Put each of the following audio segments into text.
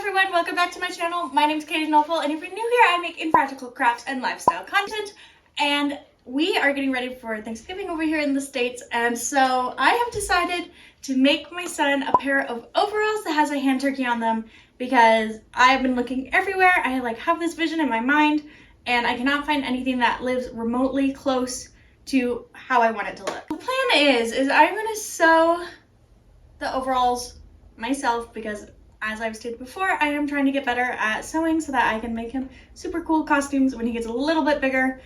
everyone, welcome back to my channel. My name is Katie Knowful, and if you're new here, I make impractical crafts and lifestyle content. And we are getting ready for Thanksgiving over here in the States, and so I have decided to make my son a pair of overalls that has a hand turkey on them because I've been looking everywhere. I have this vision in my mind, and I cannot find anything that lives remotely close to how I want it to look. The plan is I'm gonna sew the overalls myself because, as I've stated before, I am trying to get better at sewing so that I can make him super cool costumes when he gets a little bit bigger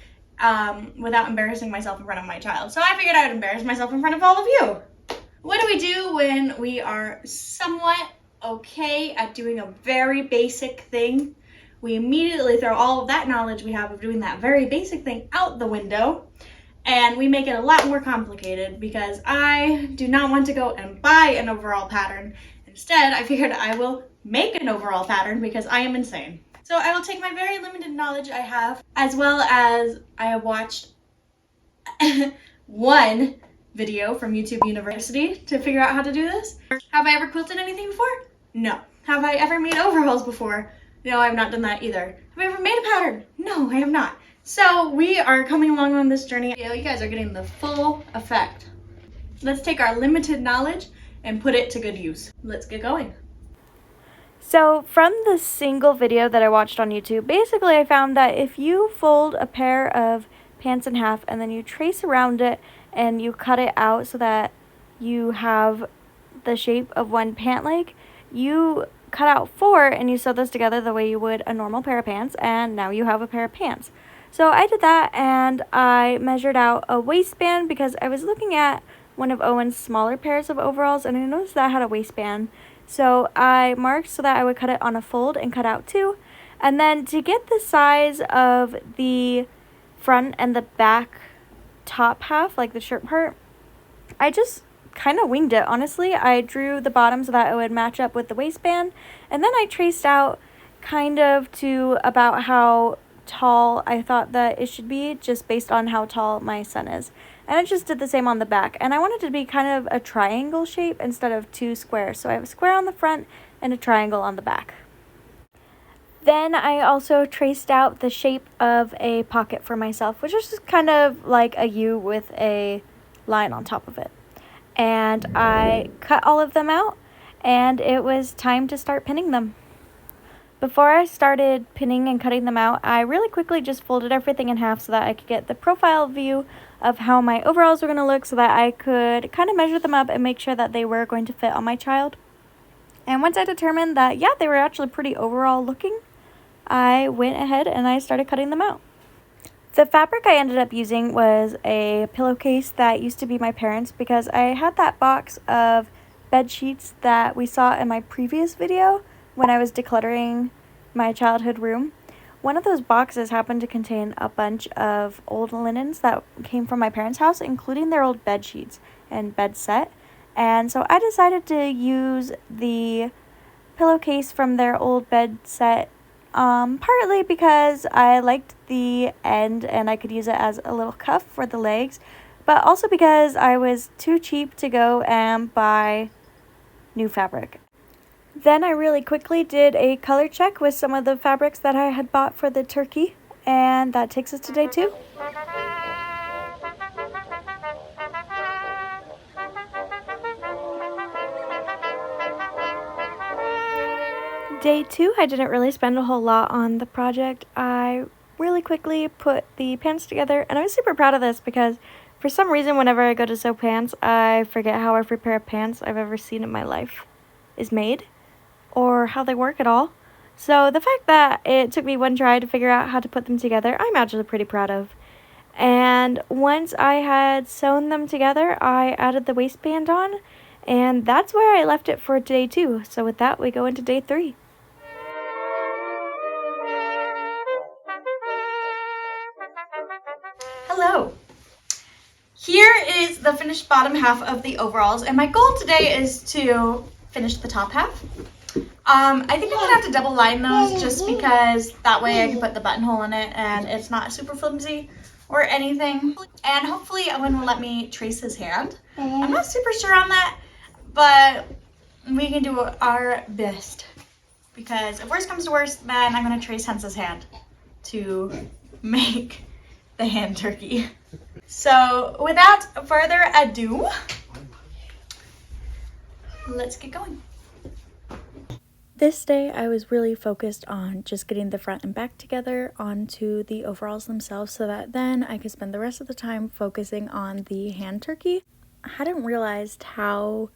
without embarrassing myself in front of my child. So I figured I would embarrass myself in front of all of you. What do we do when we are somewhat okay at doing a very basic thing? We immediately throw all of that knowledge we have of doing that very basic thing out the window, and we make it a lot more complicated because I do not want to go and buy an overall pattern. Instead, I figured I will make an overall pattern because I am insane. So I will take my very limited knowledge I have, as well as I have watched one video from YouTube University to figure out how to do this. Have I ever quilted anything before? No. Have I ever made overalls before? No, I have not done that either. Have I ever made a pattern? No, I have not. So we are coming along on this journey. You guys are getting the full effect. Let's take our limited knowledge and put it to good use. Let's get going. So from the single video that I watched on YouTube, basically I found that if you fold a pair of pants in half and then you trace around it and you cut it out so that you have the shape of one pant leg, you cut out 4 and you sew this together the way you would a normal pair of pants, and now you have a pair of pants. So I did that, and I measured out a waistband because I was looking at one of Owen's smaller pairs of overalls and I noticed that had a waistband. So I marked so that I would cut it on a fold and cut out 2. And then to get the size of the front and the back top half, like the shirt part, I just kind of winged it, honestly. I drew the bottom so that it would match up with the waistband, and then I traced out kind of to about how tall I thought that it should be, just based on how tall my son is. And I just did the same on the back, and I wanted it to be kind of a triangle shape instead of 2 squares. So I have a square on the front and a triangle on the back. Then I also traced out the shape of a pocket for myself, which is just kind of like a U with a line on top of it. And I cut all of them out, and it was time to start pinning them. Before I started pinning and cutting them out, I really quickly just folded everything in half so that I could get the profile view of how my overalls were going to look, so that I could kind of measure them up and make sure that they were going to fit on my child. And once I determined that, yeah, they were actually pretty overall looking, I went ahead and I started cutting them out. The fabric I ended up using was a pillowcase that used to be my parents' because I had that box of bed sheets that we saw in my previous video when I was decluttering my childhood room. One of those boxes happened to contain a bunch of old linens that came from my parents' house, including their old bed sheets and bed set. And so I decided to use the pillowcase from their old bed set, partly because I liked the end and I could use it as a little cuff for the legs, but also because I was too cheap to go and buy new fabric. Then I really quickly did a color check with some of the fabrics that I had bought for the turkey, and that takes us to day 2. Day 2, I didn't really spend a whole lot on the project. I really quickly put the pants together, and I was super proud of this because for some reason whenever I go to sew pants, I forget how every pair of pants I've ever seen in my life is made, or how they work at all. So the fact that it took me one try to figure out how to put them together, I'm actually pretty proud of. And once I had sewn them together, I added the waistband on, and that's where I left it for day 2. So with that, we go into day 3. Hello. Here is the finished bottom half of the overalls, and my goal today is to finish the top half. I think I'm gonna have to double line those just because that way I can put the buttonhole in it and it's not super flimsy or anything. And hopefully Owen will let me trace his hand. I'm not super sure on that, but we can do our best because if worst comes to worst, then I'm gonna trace Hensa's hand to make the hand turkey. So without further ado, let's get going. This day I was really focused on just getting the front and back together onto the overalls themselves so that then I could spend the rest of the time focusing on the hand turkey. I hadn't realized how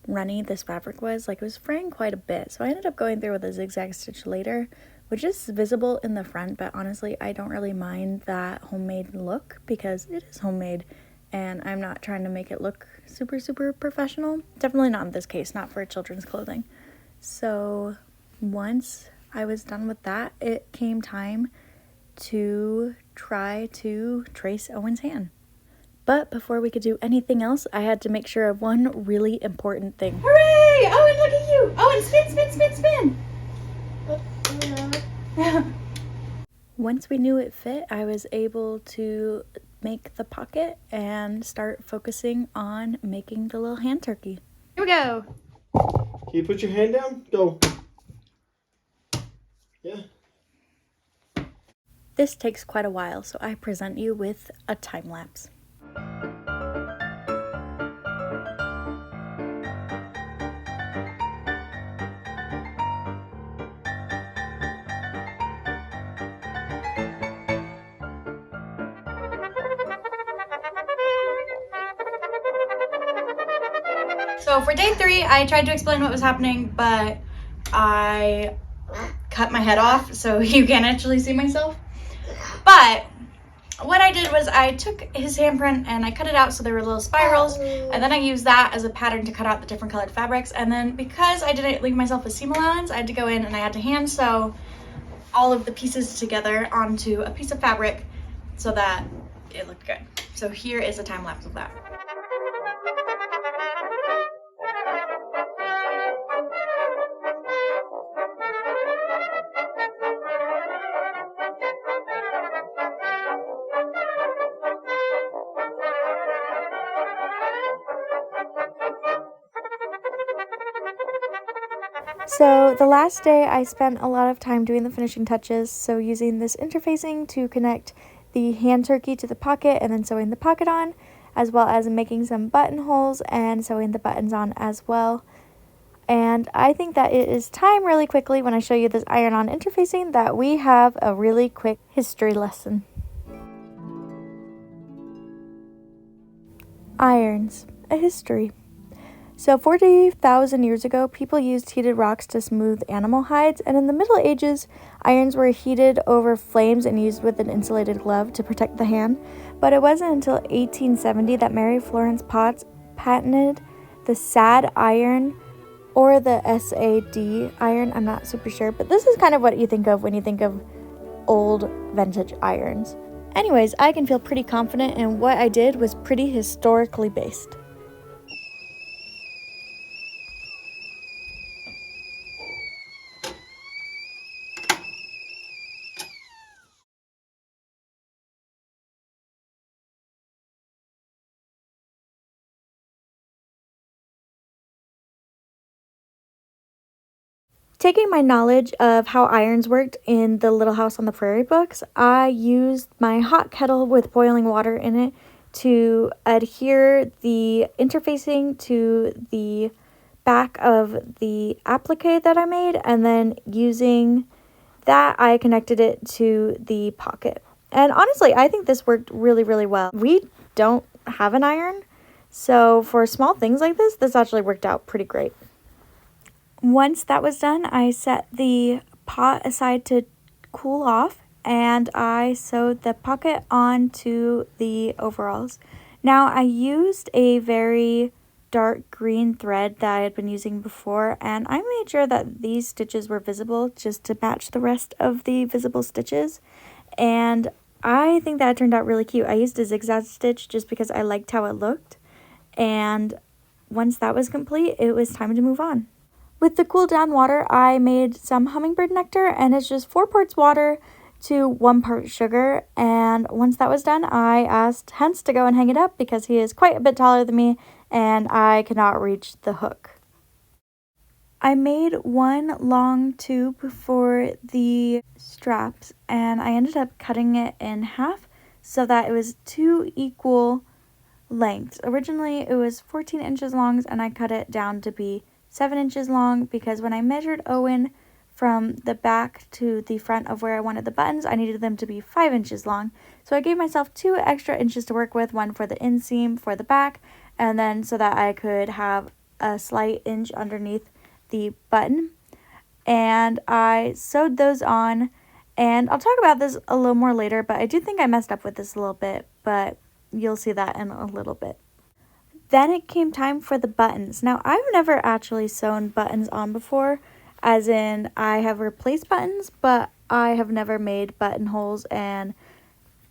runny this fabric was, like it was fraying quite a bit, so I ended up going through with a zigzag stitch later, which is visible in the front, but honestly I don't really mind that homemade look because it is homemade and I'm not trying to make it look super professional. Definitely not in this case, not for children's clothing. So once I was done with that, it came time to try to trace Owen's hand. But before we could do anything else, I had to make sure of one really important thing. Hooray! Owen, look at you! Owen, spin! Once we knew it fit, I was able to make the pocket and start focusing on making the little hand turkey. Here we go. Can you put your hand down? Go. Yeah. This takes quite a while, so I present you with a time lapse. So for day 3, I tried to explain what was happening, but I cut my head off, so you can't actually see myself. But what I did was I took his handprint and I cut it out so there were little spirals, and then I used that as a pattern to cut out the different colored fabrics. And then because I didn't leave myself a seam allowance, I had to go in and I had to hand sew all of the pieces together onto a piece of fabric so that it looked good. So here is a time lapse of that. So the last day I spent a lot of time doing the finishing touches, so using this interfacing to connect the hand turkey to the pocket and then sewing the pocket on, as well as making some buttonholes and sewing the buttons on as well. And I think that it is time really quickly when I show you this iron-on interfacing that we have a really quick history lesson. Irons, a history. So 40,000 years ago, people used heated rocks to smooth animal hides, and in the Middle Ages, irons were heated over flames and used with an insulated glove to protect the hand. But it wasn't until 1870 that Mary Florence Potts patented the SAD iron, or the SAD iron, I'm not super sure, but this is kind of what you think of when you think of old vintage irons. Anyways, I can feel pretty confident, and what I did was pretty historically based. Taking my knowledge of how irons worked in the Little House on the Prairie books, I used my hot kettle with boiling water in it to adhere the interfacing to the back of the applique that I made, and then using that I connected it to the pocket. And honestly, I think this worked really well. We don't have an iron, so for small things like this actually worked out pretty great. Once that was done, I set the pot aside to cool off, and I sewed the pocket onto the overalls. Now, I used a very dark green thread that I had been using before, and I made sure that these stitches were visible just to match the rest of the visible stitches, and I think that turned out really cute. I used a zigzag stitch just because I liked how it looked, and once that was complete, it was time to move on. With the cool down water, I made some hummingbird nectar, and it's just 4 parts water to 1 part sugar. And once that was done, I asked Hens to go and hang it up because he is quite a bit taller than me and I cannot reach the hook. I made one long tube for the straps and I ended up cutting it in half so that it was 2 equal lengths. Originally it was 14 inches long and I cut it down to be 7 inches long because when I measured Owen from the back to the front of where I wanted the buttons, I needed them to be 5 inches long. So I gave myself 2 extra inches to work with, one for the inseam for the back and then so that I could have a slight inch underneath the button. And I sewed those on, and I'll talk about this a little more later, but I do think I messed up with this a little bit, but you'll see that in a little bit. Then it came time for the buttons. Now, I've never actually sewn buttons on before, as in I have replaced buttons, but I have never made buttonholes and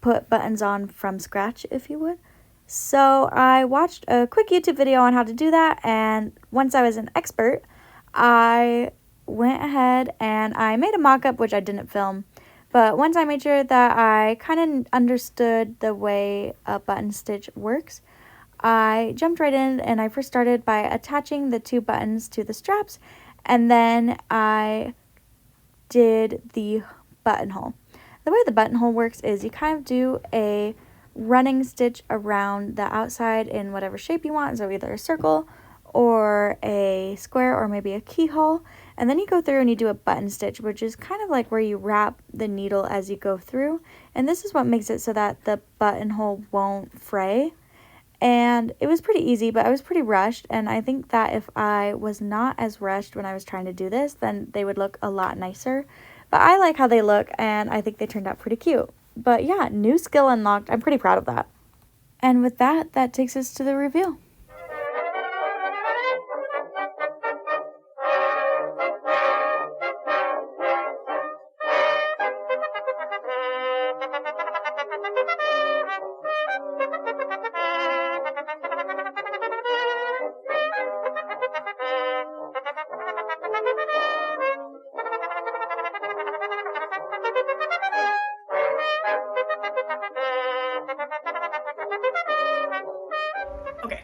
put buttons on from scratch, if you would. So I watched a quick YouTube video on how to do that, and once I was an expert, I went ahead and I made a mock-up, which I didn't film, but once I made sure that I kind of understood the way a button stitch works, I jumped right in and I first started by attaching the 2 buttons to the straps, and then I did the buttonhole. The way the buttonhole works is you kind of do a running stitch around the outside in whatever shape you want, so either a circle or a square or maybe a keyhole, and then you go through and you do a button stitch, which is kind of like where you wrap the needle as you go through, and this is what makes it so that the buttonhole won't fray. And it was pretty easy, but I was pretty rushed, and I think that if I was not as rushed when I was trying to do this, then they would look a lot nicer. But I like how they look, and I think they turned out pretty cute. But yeah, new skill unlocked. I'm pretty proud of that. And with that, that takes us to the reveal. Okay,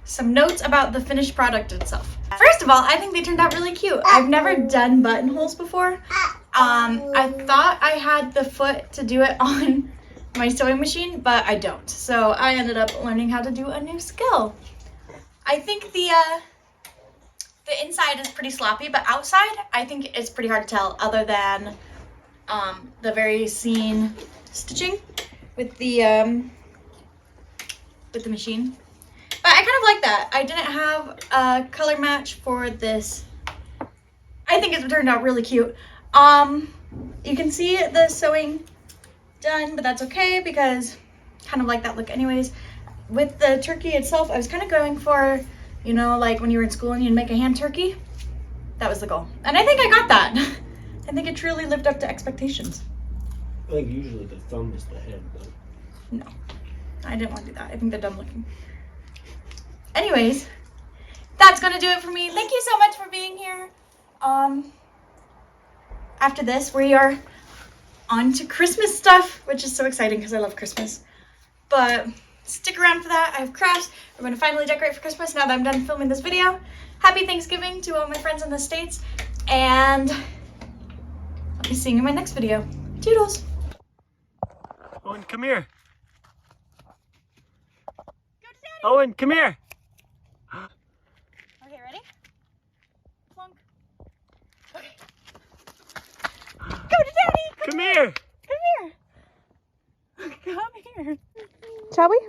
some notes about the finished product itself. First of all, I think they turned out really cute. I've never done buttonholes before. I thought I had the foot to do it on my sewing machine, but I don't. So I ended up learning how to do a new skill. I think the inside is pretty sloppy, but outside I think it's pretty hard to tell other than the very seam stitching with the machine. But I kind of like that. I didn't have a color match for this. I think it turned out really cute. You can see the sewing done, but that's okay because I kind of like that look anyways. With the turkey itself, I was kind of going for, you know, like when you were in school and you'd make a hand turkey. That was the goal. And I think I got that. I think it truly lived up to expectations. I think usually the thumb is the head, but... No, I didn't want to do that. I think they're dumb looking. Anyways, that's gonna do it for me. Thank you so much for being here. After this, we are on to Christmas stuff, which is so exciting because I love Christmas. But stick around for that. I have crafts. We're gonna finally decorate for Christmas now that I'm done filming this video. Happy Thanksgiving to all my friends in the States, and I'll be seeing you in my next video. Toodles! Owen, come here. Owen, come here. Okay, ready? Plunk. Okay. Go to Daddy! Come here. Come here! Come here. Shall we?